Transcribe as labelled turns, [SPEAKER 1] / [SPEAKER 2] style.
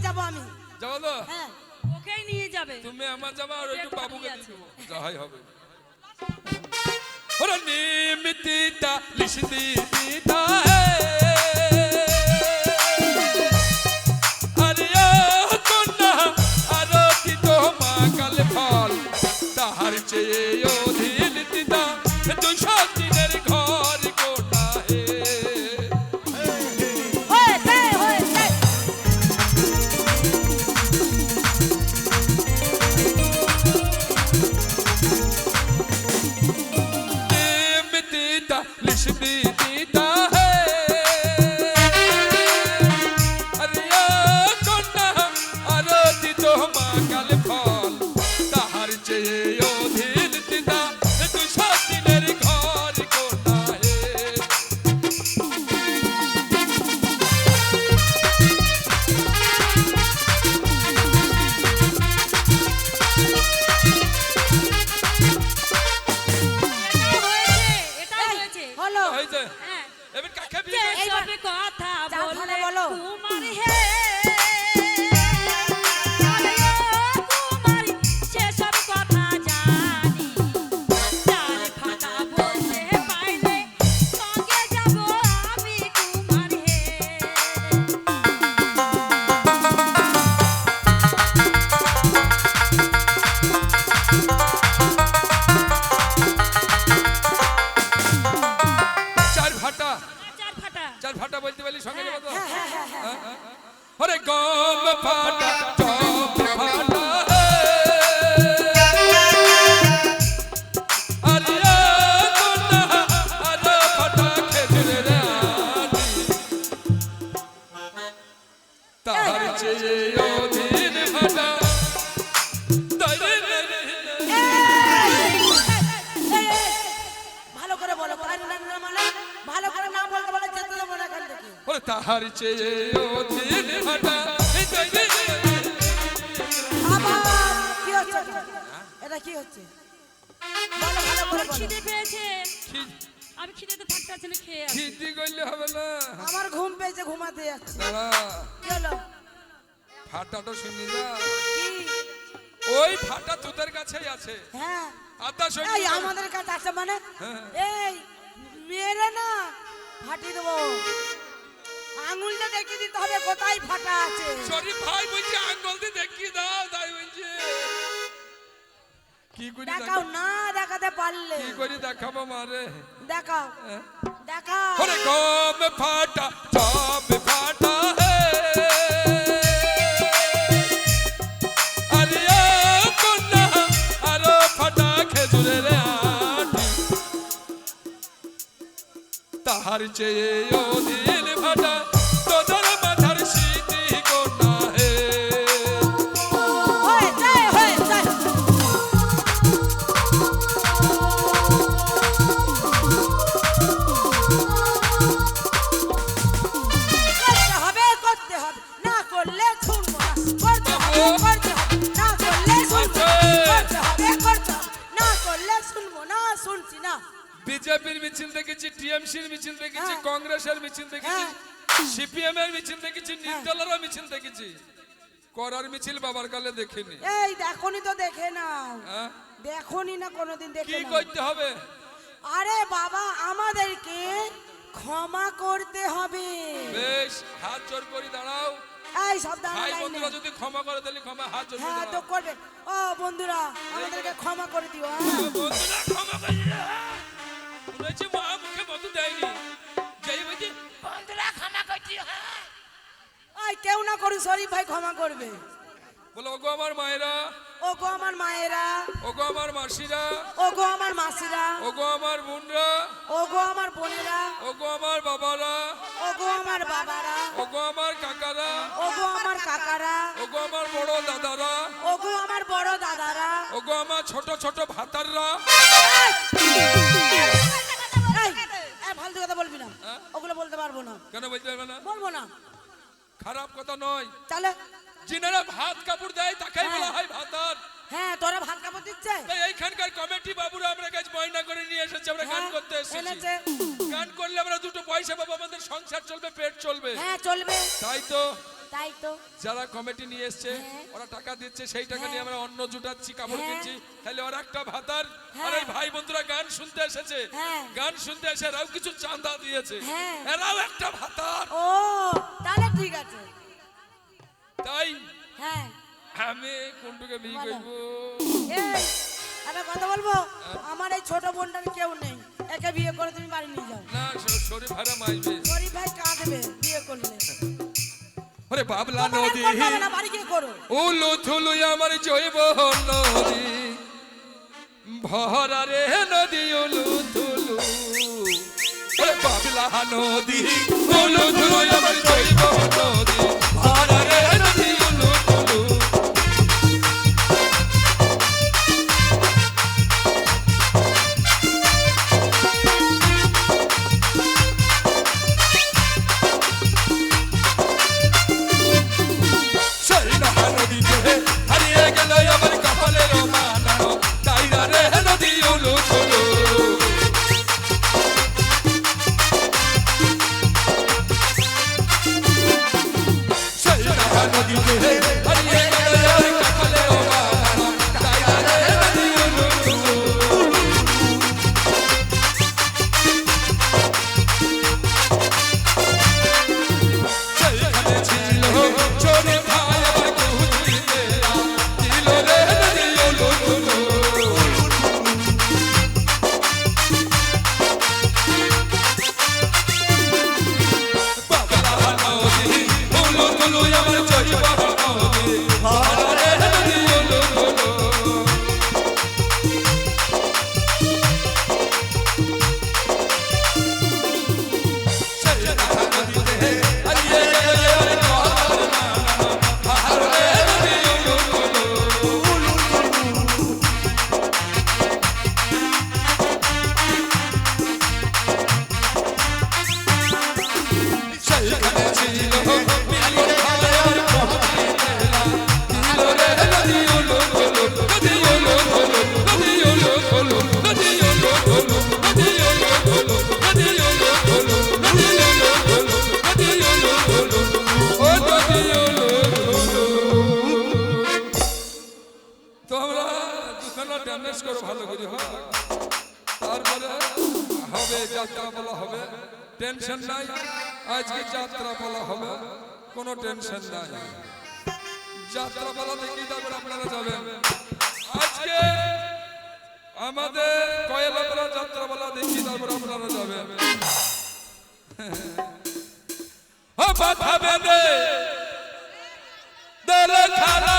[SPEAKER 1] যাব আমি।
[SPEAKER 2] যাও তো?
[SPEAKER 1] হ্যাঁ
[SPEAKER 3] ওকেই নিয়ে যাবে।
[SPEAKER 2] তুমি আমার যাবা আর একটু বাবুকে
[SPEAKER 3] আছে।
[SPEAKER 2] দেবো, যাই হবে। ওরে নিমিতিতা লিশদি দিতা হে আরে কোনা আরতি তো মাকাল ফল তাহার চেয়ে অধীন দিতা 200 দিনের ঘর কোনা হে।
[SPEAKER 1] হয়েছে হয়েছে।
[SPEAKER 2] निमित्ता लिशदी दीता है अरे कोना आरती तो माकाल फल ताहार चेये अधीन दिता 200 दिनेर घर कोना है।
[SPEAKER 3] এটাই হয়েছে।
[SPEAKER 1] হলো
[SPEAKER 2] হয়েছে
[SPEAKER 3] হ্যাঁ।
[SPEAKER 2] এবার কাকে
[SPEAKER 3] যে
[SPEAKER 2] বিয়ে করবে?
[SPEAKER 3] সব কথা
[SPEAKER 1] যা
[SPEAKER 3] বললে
[SPEAKER 1] বলো।
[SPEAKER 3] কুমার হে আরে ও কুমারী, সেসব কথা জানি। চাল ফাটা বলতে পাইলে সঙ্গে যাব আমি কুমার হে।
[SPEAKER 2] চার ফাটা
[SPEAKER 3] চার ফাটা।
[SPEAKER 2] চার ফাটা বলতে পারলি সঙ্গে যাবো তো?
[SPEAKER 1] হ্যাঁ।
[SPEAKER 2] अरे गम फाटा चौप फाटा है अरे कोना अरे फाटा खेजर रानी तार चेये अधीन फाटा दरे
[SPEAKER 1] ভালো করে বলো। পারি না না মানে ভালো করে না বলতে বলে যেতে দেবো না এখান থেকে।
[SPEAKER 2] और तार चेये अधीन फाटा दरे
[SPEAKER 1] আবার কি হচ্ছে? এটা কি হচ্ছে? বলো ভালো করে বলো।
[SPEAKER 3] খিদে পেয়েছে। আমি খিদেতে থাকতে পারছি না, খেয়ে আসি।
[SPEAKER 2] খিদি কইলে হবে না
[SPEAKER 1] আমার ঘুম পেয়েছে, ঘুমাতে যাচ্ছে।
[SPEAKER 2] দাঁড়া
[SPEAKER 1] কি হলো?
[SPEAKER 2] ফাটাটা শুনি যা
[SPEAKER 1] কি?
[SPEAKER 2] ওই ফাটা তোদের কাছেই আছে
[SPEAKER 1] হ্যাঁ
[SPEAKER 2] আদা শুনি
[SPEAKER 1] এই আমাদের কাছে আছে মানে
[SPEAKER 2] হ্যাঁ।
[SPEAKER 1] এই মেরে না ফাটিয়ে দেবো। আঙুলটা দেখিয়ে দিতে হবে কোথায় ফাটা আছে।
[SPEAKER 2] শরীফ ভাই বলছে আঙ্গুল দিয়ে দেখিয়ে দাও তাই বলছে কি করি
[SPEAKER 1] দেখাও না, দেখাতে পারলে
[SPEAKER 2] কি করি দেখাবো মারে
[SPEAKER 1] দেখাও দেখাও।
[SPEAKER 2] ওরে গম ফাটা চপ ফাটা হে আরে কোনা আরো ফাটা খেজুরের আটি তাহার চেয়ে অধীন ফাটা তোদের মাথার স্মৃতি কোনা হে।
[SPEAKER 1] হয়েছে হয়েছে। করতে হবে না করলে শুনবো না। করতে হবে না করলে শুনবো না। করতে হবে না করলে শুনবো না। শুনছি না।
[SPEAKER 2] বিজেপির মিছিল দেখেছি, টিএমসির মিছিল দেখেছি,
[SPEAKER 1] হ্যাঁ।
[SPEAKER 2] কংগ্রেসের মিছিল দেখেছি,
[SPEAKER 1] হ্যাঁ।
[SPEAKER 2] সিপিএম এর মিছিল দেখেছি, নির্দলেরও মিছিল দেখেছি, করার মিছিল বাবার কালে দেখিনি।
[SPEAKER 1] এই দেখনি তো দেখে নাও।
[SPEAKER 2] হ্যাঁ?
[SPEAKER 1] দেখনি না কোনোদিন
[SPEAKER 2] কি
[SPEAKER 1] দেখে নাও।
[SPEAKER 2] করতে হবে?
[SPEAKER 1] আরে বাবা আমাদেরকে ক্ষমা করতে হবে।
[SPEAKER 2] বেশ, হাত জোর করে দাঁড়াও।
[SPEAKER 1] এই সব
[SPEAKER 2] ভাই
[SPEAKER 1] দাঁড়াই
[SPEAKER 2] বন্ধুরা যদি ক্ষমা করে তাহলে ক্ষমা হাত জোর করে
[SPEAKER 1] হ্যাঁ তো
[SPEAKER 2] দাঁড়াও।
[SPEAKER 1] করবে। ও বন্ধুরা আমাদেরকে ক্ষমা করে দিও। হ্যাঁ
[SPEAKER 2] বন্ধুরা ক্ষমা করে দাও। শুনেছি মা মুখে মতো দেয়নি, যেই বলছি বন্ধুরা ক্ষমা করে দিও।
[SPEAKER 1] ওই কেউ না করুন, শরীফ ভাই ক্ষমা করবে।
[SPEAKER 2] বলো ওগো আমার মায়েরা,
[SPEAKER 1] ওগো আমার মায়েরা,
[SPEAKER 2] ওগো আমার মাসিরা,
[SPEAKER 1] ওগো আমার মাসিরা,
[SPEAKER 2] ওগো আমার বোনরা,
[SPEAKER 1] ওগো আমার বোনেরা,
[SPEAKER 2] ওগো আমার বাবারা,
[SPEAKER 1] ওগো আমার বাবারা,
[SPEAKER 2] ওগো আমার কাকারা,
[SPEAKER 1] ওগো আমার কাকারা,
[SPEAKER 2] ওগো আমার বড় দাদারা,
[SPEAKER 1] ওগো আমার বড় দাদারা,
[SPEAKER 2] ওগো আমার ছোট ছোট ভাতাররা।
[SPEAKER 1] এই ফালতু কথা বলবি না। ওগুলো বলতে পারবো না।
[SPEAKER 2] কেন বলতে পারবে না?
[SPEAKER 1] বলবো না।
[SPEAKER 2] খারাপ কথা নয়।
[SPEAKER 1] তাহলে
[SPEAKER 2] যিনারা ভাত কাপড় দেয় তাকেই বলা হয় ভাতার।
[SPEAKER 1] হ্যাঁ তোরা ভাত কাপড় দিচ্ছে।
[SPEAKER 2] তাই এইখানকার কমিটি বাবুরা আমরা কাছে ময়না করে নিয়ে এসেছে, আমরা গান করতে এসেছি।
[SPEAKER 1] এনেছে।
[SPEAKER 2] গান করলে আমরা দুটো পয়সা পাবো, আমাদের সংসার চলবে, পেট চলবে।
[SPEAKER 1] হ্যাঁ চলবে।
[SPEAKER 2] তাই তো
[SPEAKER 1] তাই তো
[SPEAKER 2] যারা কমিটি নিয়ে এসছে
[SPEAKER 1] হ্যাঁ।
[SPEAKER 2] ওরা টাকা দিচ্ছে, সেই টাকা নিয়ে আমরা অন্ন জুটাচ্ছি, কাপড়
[SPEAKER 1] হ্যাঁ।
[SPEAKER 2] কিনছি, তাহলে ওরা একটা ভাতার।
[SPEAKER 1] হ্যাঁ।
[SPEAKER 2] আর এই ভাই বন্ধুরা গান শুনতে এসেছে,
[SPEAKER 1] হ্যাঁ।
[SPEAKER 2] গান শুনতে এসে এরাও কিছু চাঁদা দিয়েছে,
[SPEAKER 1] হ্যাঁ।
[SPEAKER 2] এরাও একটা ভাতার।
[SPEAKER 1] ও তাহলে ঠিক আছে।
[SPEAKER 2] তাই
[SPEAKER 1] হ্যাঁ
[SPEAKER 2] আমি কোনটুকে বিয়ে
[SPEAKER 1] বলো।
[SPEAKER 2] করবো?
[SPEAKER 1] এই একটা কথা বলবো, আমার এই ছোট বোনটার কেউ নেই, একে বিয়ে করে তুমি বাড়ি নিয়ে যাও।
[SPEAKER 2] না শরীর ভাড়া মাইবে।
[SPEAKER 1] গরিব ভাই কাঁদবে বিয়ে করলে।
[SPEAKER 2] ওরে বাবলা
[SPEAKER 1] তোমার আর
[SPEAKER 2] নদী
[SPEAKER 1] করতে হবে না, বাড়ি গিয়ে করো।
[SPEAKER 2] উলু থুলু আমার জৈব নদী, ভরা রে নদী উলু থুলু। ওরে বাবলা নদী উলু থুলু আমার জৈব নদী, ভরা রে নদী উলু থুলু। সেই না নদীতে হারিয়ে গেল আমার কপালের মানানো, তাই না রে নদী উলু থুলু। সেই না নদীতে হারিয়ে গেল আমার কপালের মানানো, তাই না রে নদী উলু থুলু। সেইখানে ছিল ছোট ভাই আমার কুচিতে, ছিল রে নদী উলু থুলু। বাবলা নদী উলু থুলু আমার জৈব নদী, ভরা রে নদী উলু থুলু। সেই না নদীতে হারিয়ে গেল আমার কপালের মানানো, ভরা রে নদী উলু থুলু। সেইখানে ছিল মিলন ভাই আমার কুচিতে, ছিল রে নদী উলু থুলু, নদী উলু থুলু, নদী উলু থুলু, নদী উলু থুলু, নদী উলু থুলু, নদী উলু থুলু, নদী উলু থুলু, নদী উলু থুলু, ও নদী উলু থুলু। তোমরা দুখানা ড্যামেজ করো ভালো করে, তারপরে হবে যাত্রা বলা হবে, টেনশন নাই। আজকে যাত্রা বলা হবে, কোনো টেনশন নাই। যাত্রা বলা দেখি তারপরে আপনারা যাবেন। আজকে আমাদের কয়লাপাড়া যাত্রা বলা দেখি তারপরে আপনারা যাবেন। ও বাধা বেঁধে দলে খালা